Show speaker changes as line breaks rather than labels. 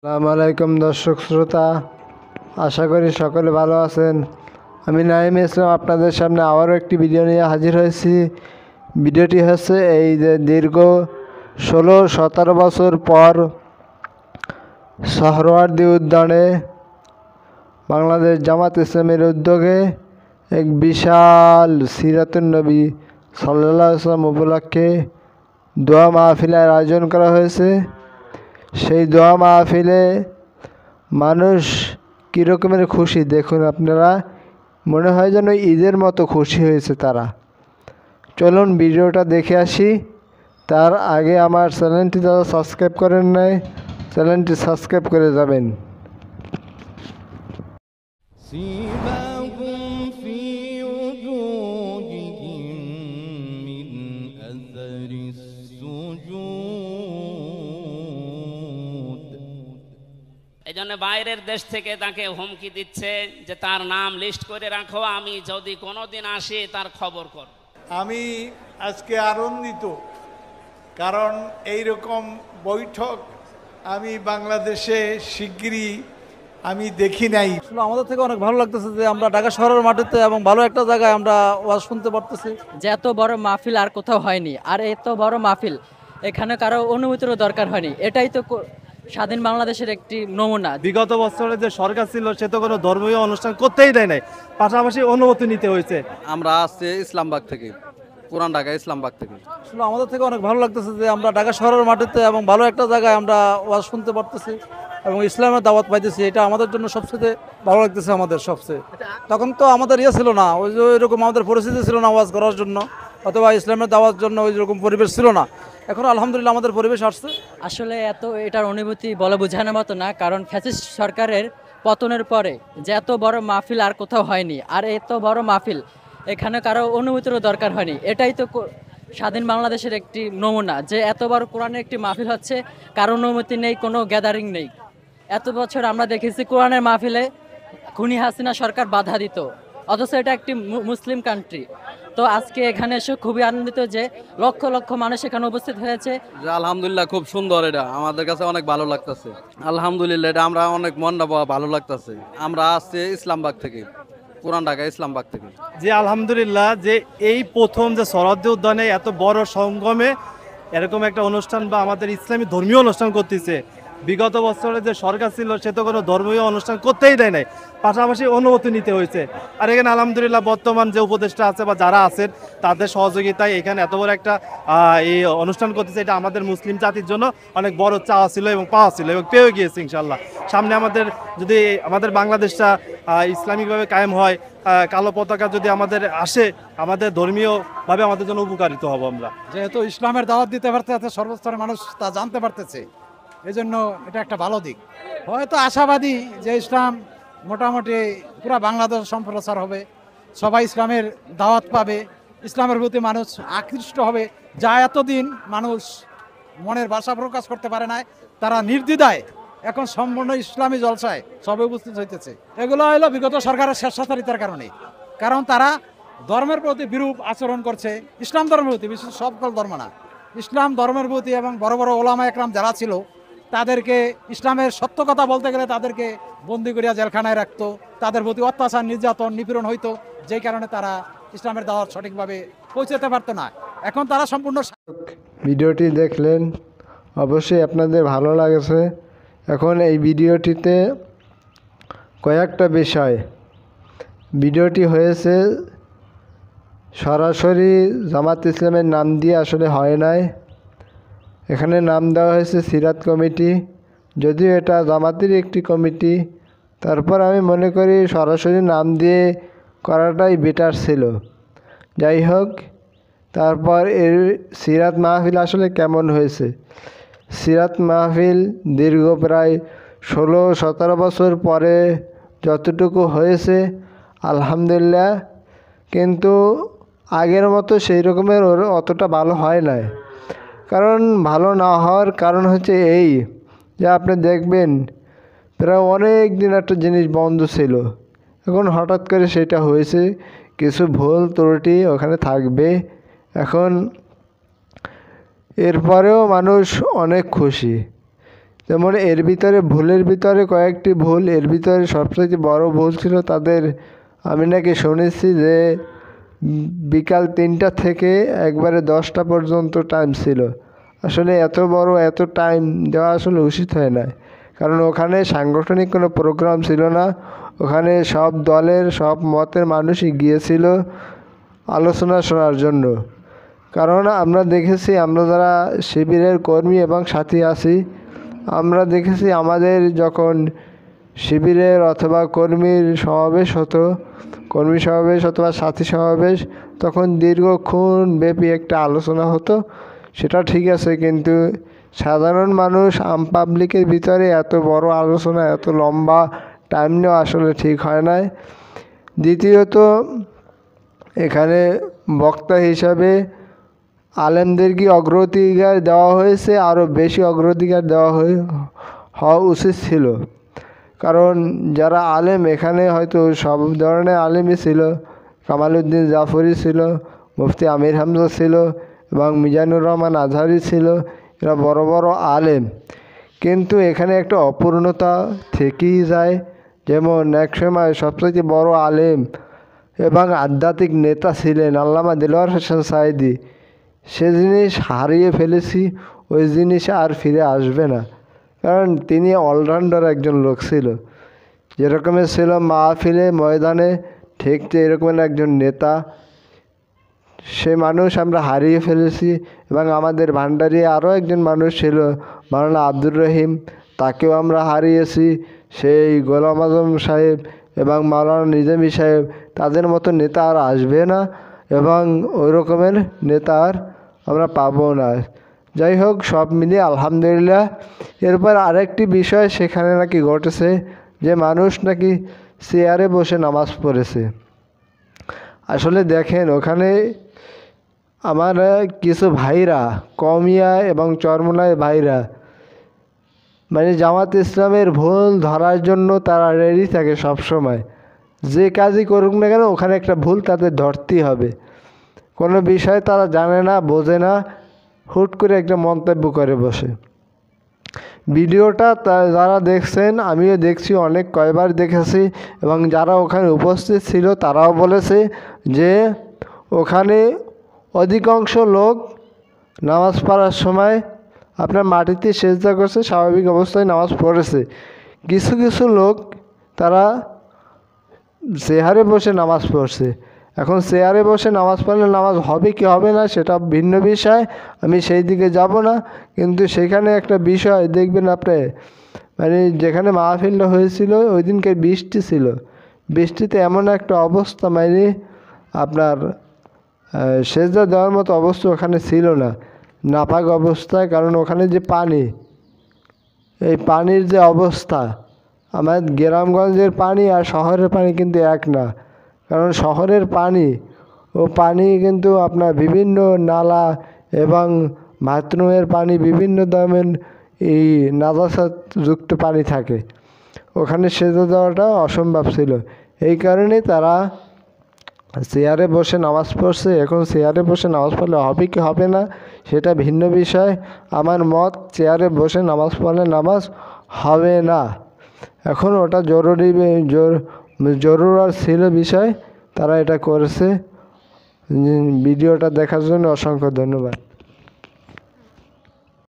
আসসালামু আলাইকুম দর্শক শ্রোতা, আশা করি সকলে ভালো আছেন। আমি নাইম ইসলাম আপনাদের সামনে আবারও একটি ভিডিও নিয়ে হাজির হয়েছি। ভিডিওটি হচ্ছে এই যে দীর্ঘ ১৬-১৭ বছর পর সোহরাওয়ার্দী উদ্যানে বাংলাদেশ জামাত ইসলামের উদ্যোগে এক বিশাল সিরাতুন নবী সাল্লাল্লাহু আলাইহি ওয়াসাল্লাম উপলক্ষে দোয়া মাহফিলের আয়োজন করা হয়েছে। সেই দোয়া মাহফিলে মানুষ কীরকমের খুশি দেখুন আপনারা, মনে হয় যেন ঈদের মতো খুশি হয়েছে তারা। চলুন ভিডিওটা দেখে আসি। তার আগে আমার চ্যানেলটি যারা সাবস্ক্রাইব করেন নাই, চ্যানেলটি সাবস্ক্রাইব করে যাবেন।
سيماهم في وجوههم من أثر السجود।
এই জন্য বাইরের দেশ থেকে তাকে হুমকি দিচ্ছে যে তার নাম লিস্ট করে রাখো, আমি যদি কোনোদিন আসি তার খবর কর।
আমি আজকে আনন্দিত, কারণ এই রকম বৈঠক আমি বাংলাদেশে শিগগিরই আমি দেখি নাই।
আসলে আমাদের থেকে অনেক ভালো লাগতেছে যে আমরা ঢাকা শহরের মাটিতে এবং ভালো একটা জায়গায় আমরা ওয়াজ শুনতে পারতেছি।
যে এত বড় মাহফিল আর কোথাও হয়নি, আর এত বড় মাহফিল এখানে কারো অনুমতিরও দরকার হয়নি। এটাই তো স্বাধীন বাংলাদেশের একটি নমুনা।
বিগত বছরে যে সরকার ছিল সে তো কোনো ধর্মীয় অনুষ্ঠান করতেই দেয় নাই, পাশাপাশি অনুমতি নিতে হয়েছে।
আমরা আসছি ইসলামবাগ থেকে, পুরান ঢাকা ইসলামবাগ থেকে।
আসলে আমাদের থেকে অনেক ভালো লাগতেছে যে আমরা ঢাকা শহরের মাটিতে এবং ভালো একটা জায়গায় আমরা ওয়াজ শুনতে পারতেছি এবং ইসলামের দাওয়াত পাইতেছি। এটা আমাদের জন্য সবচেয়ে ভালো লাগতেছে। আমাদের সবচেয়ে তখন তো আমাদের ছিল না, ওই যে এরকম আমাদের পরিস্থিতি ছিল না ওয়াজ করার জন্য, অথবা ইসলামের দাওয়ার জন্য ওই রকম পরিবেশ ছিল না। এখন আলহামদুলিল্লাহ আমাদের পরিবেশ আসছে।
আসলে এটার অনুভূতি বলে বোঝানোর মতো না, কারণ ফ্যাসিস্ট সরকারের পতনের পরে যে এত বড় মাহফিল আর কোথাও হয়নি, আর এত বড় মাহফিল এখানে কারো অনুমতিরও দরকার হয়নি। এটাই তো স্বাধীন বাংলাদেশের একটি নমুনা, যে এত বড় কোরআনের একটি মাহফিল হচ্ছে, কারো অনুমতি নেই, কোনো গ্যাদারিং নেই। এত বছর আমরা দেখেছি কোরআনের মাহফিলে খুনি হাসিনা সরকার বাধা দিত, অথচ এটা একটি মুসলিম কান্ট্রি। তো আজকে এখানে এসে খুবই আনন্দিত যে লক্ষ লক্ষ মানুষ এখানে উপস্থিত হয়েছে।
আলহামদুলিল্লাহ, খুব সুন্দর, এটা আমাদের কাছে অনেক ভালো লাগতেছে। আলহামদুলিল্লাহ, এটা আমরা অনেক মনটা ভালো লাগতেছে। আমরা আসছি ইসলামবাগ থেকে, পুরান ঢাকা ইসলামবাগ থেকে।
যে আলহামদুলিল্লাহ যে এই প্রথম যে সোহরাওয়ার্দী উদ্যানে এত বড় সঙ্গমে এরকম একটা অনুষ্ঠান বা আমাদের ইসলামী ধর্মীয় অনুষ্ঠান করতেছে। বিগত বছরে যে সরকার ছিল সে তো কোনো ধর্মীয় অনুষ্ঠান করতেই দেয় নাই, পাশাপাশি অনুমতি নিতে হয়েছে। আর এখানে আলহামদুলিল্লাহ বর্তমান যে উপদেষ্টা আছে বা যারা আছেন তাদের সহযোগিতায় এখানে এত বড় একটা এই অনুষ্ঠান করতেছে। এটা আমাদের মুসলিম জাতির জন্য অনেক বড় চাওয়া ছিল এবং পাওয়া ছিল এবং পেয়ে গিয়েছে ইনশাল্লাহ। সামনে আমাদের যদি আমাদের বাংলাদেশটা ইসলামিকভাবে কায়েম হয়, কালো পতাকা যদি আমাদের আসে, আমাদের ধর্মীয়ভাবে আমাদের জন্য উপকারিত হব। আমরা
যেহেতু ইসলামের দাওয়াত দিতে পারতেছে, সর্বস্তরের মানুষ তা জানতে পারতেছে, এজন্য এটা একটা ভালো দিক। হয়তো আশাবাদী যে ইসলাম মোটামুটি পুরা বাংলাদেশ সম্প্রচার হবে, সবাই ইসলামের দাওয়াত পাবে, ইসলামের প্রতি মানুষ আকৃষ্ট হবে। যা এতদিন মানুষ মনের ভাষা প্রকাশ করতে পারে না, তারা নির্দ্বিধায় এখন সম্পূর্ণ ইসলামী জলসায় সবে উপস্থিত হইতেছে। এগুলো হলো বিগত সরকারের স্বেচ্ছাচারিতার কারণে, কারণ তারা ধর্মের প্রতি বিরূপ আচরণ করছে। ইসলাম ধর্মের প্রতি, বিশেষ সকল ধর্ম না, ইসলাম ধর্মের প্রতি এবং বড় বড় ওলামা একরাম যারা ছিল তাদেরকে ইসলামের সত্য কথা বলতে গেলে তাদেরকে বন্দি করিয়া জেলখানায় রাখতো, তাদের প্রতি অত্যাচার নির্যাতন নিপীড়ন হইতো, যেই কারণে তারা ইসলামের দাওয়াত সঠিকভাবে পৌঁছাতে পারতো না। এখন তারা সম্পূর্ণ।
ভিডিওটি দেখলেন, অবশ্যই আপনাদের ভালো লাগছে। এখন এই ভিডিওটিতে কয়েকটা বিষয়, ভিডিওটি হয়েছে সরাসরি জামাত ইসলামের নাম দিয়ে আসলে হয় নাই। এখানে নাম দেওয়া হয়েছে সিরাত কমিটি, যদিও এটা জামাতের একটি কমিটি, তারপর আমি মনে করি সরাসরি নাম দিয়ে করাটাই বেটার ছিল। যাই হোক, তারপর এর সিরাত মাহফিল আসলে কেমন হয়েছে। সিরাত মাহফিল দীর্ঘ প্রায় ১৬-১৭ বছর পরে যতটুকু হয়েছে আলহামদুলিল্লাহ, কিন্তু আগের মতো সেই রকমের অতটা ভালো হয় না। কারণ ভালো না হওয়ার কারণ হচ্ছে এই যে আপনি দেখবেন প্রায় অনেক দিন একটা জিনিস বন্ধ ছিল, এখন হঠাৎ করে সেটা হয়েছে। কিছু ভুল ত্রুটি ওখানে থাকবে। এখন এরপরেও মানুষ অনেক খুশি। যেমন এর ভিতরে ভুলের ভিতরে কয়েকটি ভুল, এর ভিতরে সবচেয়ে বড় ভুল ছিল তাদের, আমি নাকি শুনেছি যে বিকাল 3টা থেকে একবারে 10টা পর্যন্ত টাইম ছিল। আসলে এত বড় এত টাইম দেওয়া আসলে উচিত হয় না, কারণ ওখানে সাংগঠনিক কোনো প্রোগ্রাম ছিল না। ওখানে সব দলের সব মতের মানুষই গিয়েছিল আলোচনা শোনার জন্য। কারণ আমরা দেখেছি, আমরা যারা শিবিরের কর্মী এবং সাথী আছি, আমরা দেখেছি আমাদের যখন শিবিরের অথবা কর্মীর সমাবেশ হতো, কর্মী সমাবেশ অথবা সাথী সমাবেশ, তখন দীর্ঘক্ষণ ব্যাপী একটা আলোচনা হতো। সেটা ঠিক আছে, কিন্তু সাধারণ মানুষ আম পাবলিকের ভিতরে এত বড় আলোচনা, এত লম্বা টাইম নেওয়া আসলে ঠিক হয় না। দ্বিতীয়ত, এখানে বক্তা হিসাবে আলেমদেরকে অগ্রাধিকার দেওয়া হয়েছে, আরও বেশি অগ্রাধিকার দেওয়া হওয়া উচিত ছিল। কারণ যারা আলেম, এখানে হয়তো সব ধরনের আলেমই ছিল। কামাল উদ্দিন জাফরি ছিল, মুফতি আমির হামজা ছিল এবং মিজানুর রহমান আজহারি ছিল। এরা বড় বড় আলেম, কিন্তু এখানে একটা অপূর্ণতা থেকেই যায়। যেমন একসময় সবচেয়ে বড় আলেম এবং আধ্যাত্মিক নেতা ছিলেন আল্লামা দেলোয়ার হোসেন সাঈদী, সে জিনিস হারিয়ে ফেলেছি, ওই জিনিস আর ফিরে আসবে না। কারণ তিনি অলরাউন্ডার একজন লোক ছিল, যেরকমের ছিল মাহফিলে ময়দানে, ঠিক এরকমের একজন নেতা। সে মানুষ আমরা হারিয়ে ফেলেছি। এবং আমাদের ভান্ডারি আরও একজন মানুষ ছিল মাওলানা আব্দুর রহিম, তাকেও আমরা হারিয়েছি। সেই গোলাম আজম সাহেব এবং মাওলানা নিজামী সাহেব, তাদের মতো নেতা আর আসবে না এবং ওই রকমের নেতা আর আমরা পাবো না। যাই হোক, সব মিলিয়ে আলহামদুলিল্লাহ। এরপর আরেকটি বিষয় সেখানে নাকি ঘটেছে, যে মানুষ নাকি চেয়ারে বসে নামাজ পড়েছে। আসলে দেখেন, ওখানে আমার কিছু ভাইরা, কমিয়া এবং চরমোনাই ভাইরা, মানে জামাত ইসলামের ভুল ধরার জন্য তারা রেডি থাকে সব সময়। যে কাজই করুক না কেন, ওখানে একটা ভুল তাদের ধরতেই হবে। কোনো বিষয় তারা জানে না, বোঝে না, হুট করে একটা মন্তব্য করে বসে। ভিডিওটা যারা দেখছেন, আমিও দেখছি, অনেক কয়বার দেখেছি, এবং যারা ওখানে উপস্থিত ছিল তারাও বলেছে যে ওখানে অধিকাংশ লোক নামাজ পড়ার সময় আপনার মাটিতে সেজদা করছে, স্বাভাবিক অবস্থায় নামাজ পড়েছে। কিছু কিছু লোক তারা চেয়ারে বসে নামাজ পড়ছে। এখন চেয়ারে বসে নামাজ পড়লে নামাজ হবে কি হবে না সেটা ভিন্ন বিষয়, আমি সেই দিকে যাব না। কিন্তু সেখানে একটা বিষয় দেখবেন আপনি, মানে যেখানে মাহফিলটা হয়েছিল ওই দিনকে বৃষ্টি ছিল। বৃষ্টিতে এমন একটা অবস্থা, মানে আপনার সেজদা দেওয়ার মতো অবস্থা ওখানে ছিল না, নাপাক অবস্থায়। কারণ ওখানে যে পানি, এই পানির যে অবস্থা, আমার গ্রামগঞ্জের পানি আর শহরের পানি কিন্তু এক না। কারণ শহরের পানি কিন্তু আপনার বিভিন্ন নালা এবং বাথরুমের পানি, বিভিন্ন ধরনের এই নাজাসাতযুক্ত পানি থাকে। ওখানে সেজে দেওয়াটা অসম্ভব ছিল। এই কারণে তারা চেয়ারে বসে নামাজ পড়ছে। এখন চেয়ারে বসে নামাজ পড়লে হবে কি হবে না সেটা ভিন্ন বিষয়। আমার মত, চেয়ারে বসে নামাজ পড়লে নামাজ হবে না। এখন ওটা জরুরি ছিল বিষয়, তারা এটা করেছে। ভিডিওটা দেখার জন্য অসংখ্য ধন্যবাদ।